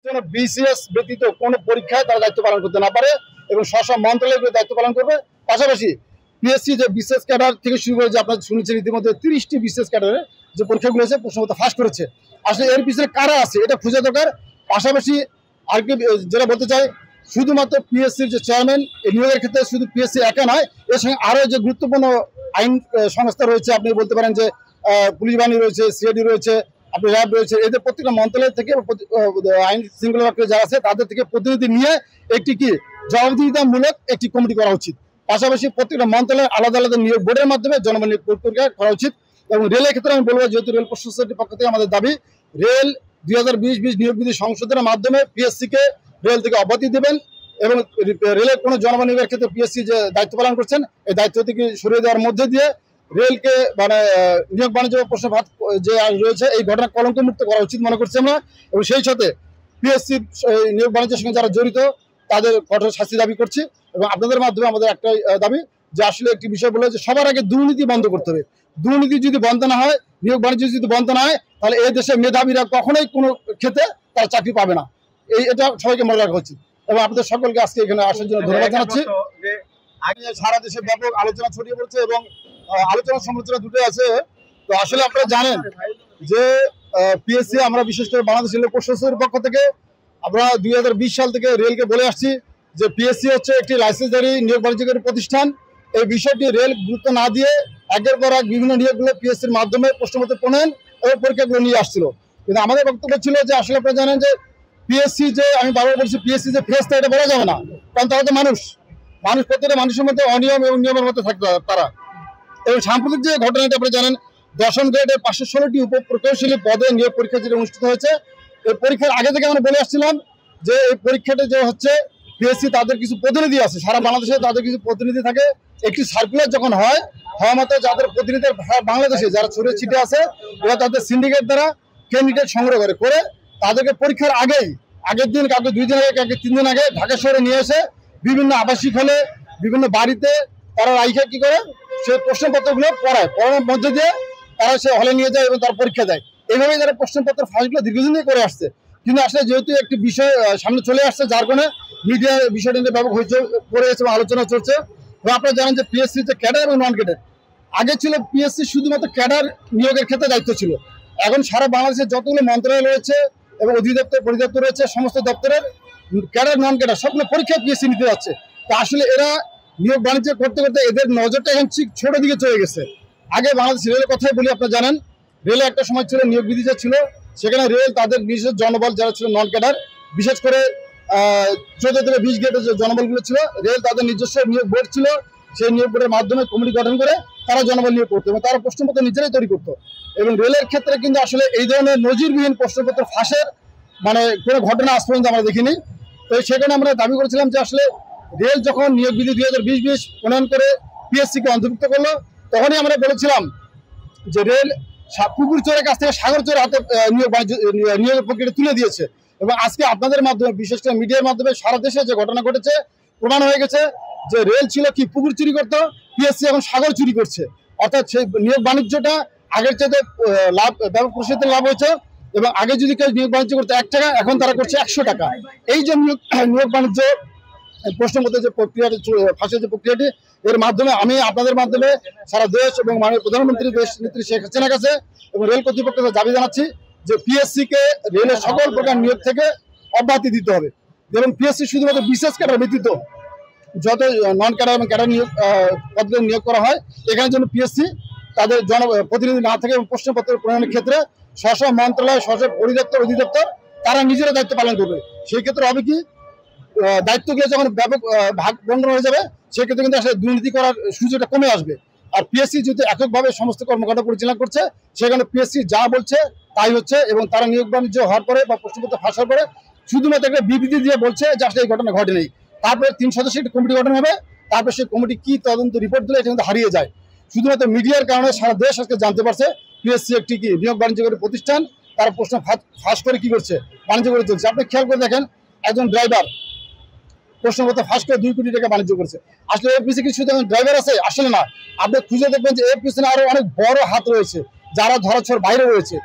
কোনো বিসিএস ব্যতীত কোনো পরীক্ষায় তারা দায়িত্ব পালন করতে না পারে এবং স্ব মন্ত্রণালয় দায়িত্ব পালন করবে। পাশাপাশি পিএসসি যে বিসিএস ক্যাডার থেকে শুরু করে যে আপনারা শুনেছেন ইতিমধ্যে 30টি বিসিএস ক্যাডারে যে পরীক্ষাগুলো হয়েছে প্রশ্নপত্র ফাঁস করেছে, আসলে এর পিছনে কারা আছে এটা খুঁজে দরকার। পাশাপাশি আর কি যেটা বলতে চাই, শুধুমাত্র পিএসসির যে চেয়ারম্যান এই নিয়োগের ক্ষেত্রে শুধু পিএসসি একা নয়, এর সঙ্গে আরও যে গুরুত্বপূর্ণ আইন সংস্থা রয়েছে, আপনি বলতে পারেন যে পুলিশ বাহিনী রয়েছে, সিআইডি রয়েছে, আপনি র্যাব রয়েছে, এদের প্রত্যেকটা মন্ত্রণালয় থেকে আইন শৃঙ্খলা রক্ষা যারা আছে তাদের থেকে প্রতিনিধি নিয়ে একটি কি জবাবদিহিতামূলক একটি কমিটি করা উচিত। পাশাপাশি প্রত্যেকটা মন্ত্রণালয়ের আলাদা আলাদা নিয়োগ বোর্ডের মাধ্যমে জনগণ নিয়োগ প্রক্রিয়া করা উচিত। এবং রেলের ক্ষেত্রে আমি বলবো, যেহেতু রেল প্রশাসনের পক্ষ থেকে আমাদের দাবি, রেল 2020 নিয়োগ বিধি সংশোধনের মাধ্যমে পিএসসিকে রেল থেকে অব্যাহতি দেবেন এবং রেলের কোনো জনগণ নিয়োগের ক্ষেত্রে পিএসসি যে দায়িত্ব পালন করছেন এই দায়িত্ব থেকে সরিয়ে দেওয়ার মধ্যে দিয়ে রেলকে মানে নিয়োগ বাণিজ্য প্রশ্নপাত যে রয়েছে এই ঘটনা কলঙ্কমুক্ত করা উচিত মনে করছি আমরা। এবং সেই সাথে পিএসসির নিয়োগ বাণিজ্যের সঙ্গে যারা জড়িত তাদের কঠোর শাস্তি দাবি করছি। এবং আপনাদের মাধ্যমে আমাদের একটাই দাবি যে আসলে একটি বিষয় বলে যে সবার আগে দুর্নীতি বন্ধ করতে হবে। দুর্নীতি যদি বন্ধ না হয়, নিয়োগ বাণিজ্য যদি বন্ধ না হয়, তাহলে এই দেশের মেধাবীরা কখনোই কোনো ক্ষেত্রে তারা চাকরি পাবে না। এটা সবাইকে মনে রাখা উচিত। এবং আপনাদের সকলকে আজকে এখানে আসার জন্য ধন্যবাদ জানাচ্ছি। আগে সারা দেশে ব্যাপক আলোচনা ছড়িয়ে পড়ছে এবং আলোচনা সমালোচনা দুটোই আছে। তো আসলে আপনারা জানেন যে পিএসসি আমরা বিশেষ করে বাংলাদেশ রেল প্রশাসনের পক্ষ থেকে আমরা 2020 সাল থেকে রেলকে বলে আসছি যে পিএসসি হচ্ছে একটি লাইসেন্সধারী নিয়োগ বাণিজ্যকারী প্রতিষ্ঠান। এই বিষয়টি রেল গুরুত্ব না দিয়ে একের পর এক বিভিন্ন নিয়োগগুলো পিএসসির মাধ্যমে প্রশ্নপত্র প্রণয়ন এবং পরীক্ষাগুলো নিয়ে আসছিল। কিন্তু আমাদের বক্তব্য ছিল যে আসলে আপনারা জানেন যে পিএসসি যে আমি বারবার বলছি পিএসসি যে ফেসটা এটা বলা যাবে না, কারণ তারা তো মানুষ প্রত্যেকটা মানুষের মধ্যে অনিয়ম এবং নিয়মের মধ্যে থাকবে তারা। এবং সাম্প্রতিক যে ঘটনাটা আপনারা জানেন, 10ম গ্রেডের 516টি উপপ্রকৌশলী পদে নিয়োগ পরীক্ষা যেটা অনুষ্ঠিত হয়েছে, এই পরীক্ষার আগে থেকে আমরা বলে আসছিলাম যে এই পরীক্ষাটা যে হচ্ছে পিএসসি তাদের কিছু প্রতিনিধি আছে, সারা বাংলাদেশে তাদের কিছু প্রতিনিধি থাকে। একটি সার্কুলার যখন হওয়া মাত্র যাদের প্রতিনিধি বাংলাদেশে যারা ছড়িয়ে ছিটে আছে এরা তাদের সিন্ডিকেট দ্বারা ক্যান্ডিডেট সংগ্রহ করে তাদেরকে পরীক্ষার আগের দিন, কাউকে 2 দিন আগে, কাউকে 3 দিন আগে ঢাকা শহরে নিয়ে এসে বিভিন্ন আবাসিক হলে বিভিন্ন বাড়িতে তারা রাইখা কি করে সেই প্রশ্নপত্রগুলো পড়ানোর মধ্যে দিয়ে তারা সে হলে নিয়ে যায় এবং তার পরীক্ষা দেয়। এইভাবেই তারা প্রশ্নপত্র ফাঁসগুলো দীর্ঘদিন ধরে করে আসছে। কিন্তু আসলে যেহেতু একটি বিষয় সামনে চলে আসছে, যার কারণে মিডিয়া বিষয়টা নিয়ে ব্যাপক হয়েছে এবং আলোচনা চলছে। এবং আপনারা জানেন যে পিএসসি যে ক্যাডার এবং নন ক্যাডার, আগে ছিল পিএসসি শুধুমাত্র ক্যাডার নিয়োগের ক্ষেত্রে দায়িত্ব ছিল। এখন সারা বাংলাদেশে যতগুলো মন্ত্রণালয় রয়েছে এবং অধিদপ্তর পরিদপ্তর রয়েছে, সমস্ত দপ্তরের ক্যাডার নন ক্যাডার সবগুলো পরীক্ষা পিএসসি নিতে যাচ্ছে। তো আসলে এরা নিয়োগ বাণিজ্য করতে করতে এদের নজরটা এখন ঠিক ছোট দিকে চলে গেছে। আগে বাংলাদেশ রেলের কথাই বলি, আপনারা জানেন রেলে একটা সময় ছিল নিয়োগ বিধি যে ছিল সেখানে রেল তাদের নিজস্ব জনবল যারা ছিল নন ক্যাডার, বিশেষ করে 14 থেকে 20 গ্রেডের যে জনবলগুলো ছিল, রেল তাদের নিজস্ব নিয়োগ বোর্ড ছিল। সেই নিয়োগ বোর্ডের মাধ্যমে কমিটি গঠন করে তারা জনবল নিয়োগ করতো এবং তারা প্রশ্নপত্র নিজেরাই তৈরি করতো। এবং রেলের ক্ষেত্রে কিন্তু আসলে এই ধরনের নজিরবিহীন প্রশ্নপত্র ফাঁসের মানে কোনো ঘটনা আজ পর্যন্ত আমরা দেখিনি। তো সেখানে আমরা দাবি করেছিলাম যে আসলে রেল যখন নিয়োগ বিধি 2020 প্রণয়ন করে পিএসসিকে অন্তর্ভুক্ত করলো, তখনই আমরা বলেছিলাম যে রেল পুকুর চোরের কাছ থেকে সাগর চোরের হাতে নিয়োগ প্রক্রিয়া তুলে দিয়েছে। এবং আজকে আপনাদের মাধ্যমে, বিশেষ করে মিডিয়ার মাধ্যমে সারা দেশে যে ঘটনা ঘটেছে প্রমাণ হয়ে গেছে যে রেল ছিল কি পুকুর চুরি করতো, পিএসসি এখন সাগর চুরি করছে। অর্থাৎ সেই নিয়োগ বাণিজ্যটা আগের চাইতে ব্যাপক প্রসারিত লাভ হয়েছে। এবং আগে যদি কেউ নিয়োগ বাণিজ্য করতে 1 টাকা, এখন তারা করছে 100 টাকা। এই যে নিয়োগ বাণিজ্য প্রশ্নপত্রের যে প্রক্রিয়াটি ফাঁসের যে প্রক্রিয়াটি, এর মাধ্যমে আমি আপনাদের মাধ্যমে সারা দেশ এবং মাননীয় প্রধানমন্ত্রী দেশ নেত্রী শেখ হাসিনার কাছে এবং রেল কর্তৃপক্ষের দাবি জানাচ্ছি যে পিএসসিকে রেলের সকল প্রকার নিয়োগ থেকে অব্যাহতি দিতে হবে। এবং পিএসসি শুধুমাত্র বিশেষ ক্যাডার ব্যতীত যত নন ক্যাডার এবং ক্যাডার নিয়োগ পদে নিয়োগ করা হয়, এখানে যেন পিএসসি তাদের প্রতিনিধি না থাকে এবং প্রশ্নপত্র প্রণয়নের ক্ষেত্রে স্ব মন্ত্রণালয়, স্ব পরিদপ্তর, অধিদপ্তর তারা নিজেরা দায়িত্ব পালন করবে। সেই ক্ষেত্রে হবে কি, দায়িত্বগুলো যখন ব্যাপক ভাগ বন্টন হয়ে যাবে সেক্ষেত্রে কিন্তু আসলে দুর্নীতি করার সুযোগটা কমে আসবে। আর পিএসসি যেহেতু এককভাবে সমস্ত কর্মকাণ্ড পরিচালনা করছে, সেখানে পিএসসি যা বলছে তাই হচ্ছে। এবং তারা নিয়োগ বাণিজ্য হওয়ার পরে বা প্রশ্নপত্র ফাঁসার পরে শুধুমাত্র একটা বিবৃতি দিয়ে বলছে যে আসলে এই ঘটনা ঘটে নেই। তারপরে 3 সদস্যের একটা কমিটি গঠন হবে, তারপরে সেই কমিটি কি তদন্ত রিপোর্ট দিলে এটা কিন্তু হারিয়ে যায়। শুধুমাত্র মিডিয়ার কারণে সারা দেশ আজকে জানতে পারছে পিএসসি একটি কি নিয়োগ বাণিজ্যকারী প্রতিষ্ঠান, তারা প্রশ্ন ফাঁস করে কি করছে, বাণিজ্য করে চলছে। আপনি খেয়াল করে দেখেন, একজন ড্রাইভার প্রশ্নপত্র ফাঁস করে 2 কোটি টাকা বাণিজ্য করছে। আসলে এর পিছনে কি শুধু ড্রাইভার আছে? আসলে না। আপনি খুঁজে দেখবেন যে এর পিছনে আরো অনেক বড় হাত রয়েছে যারা ধরাছোঁয়ার বাইরে রয়েছে।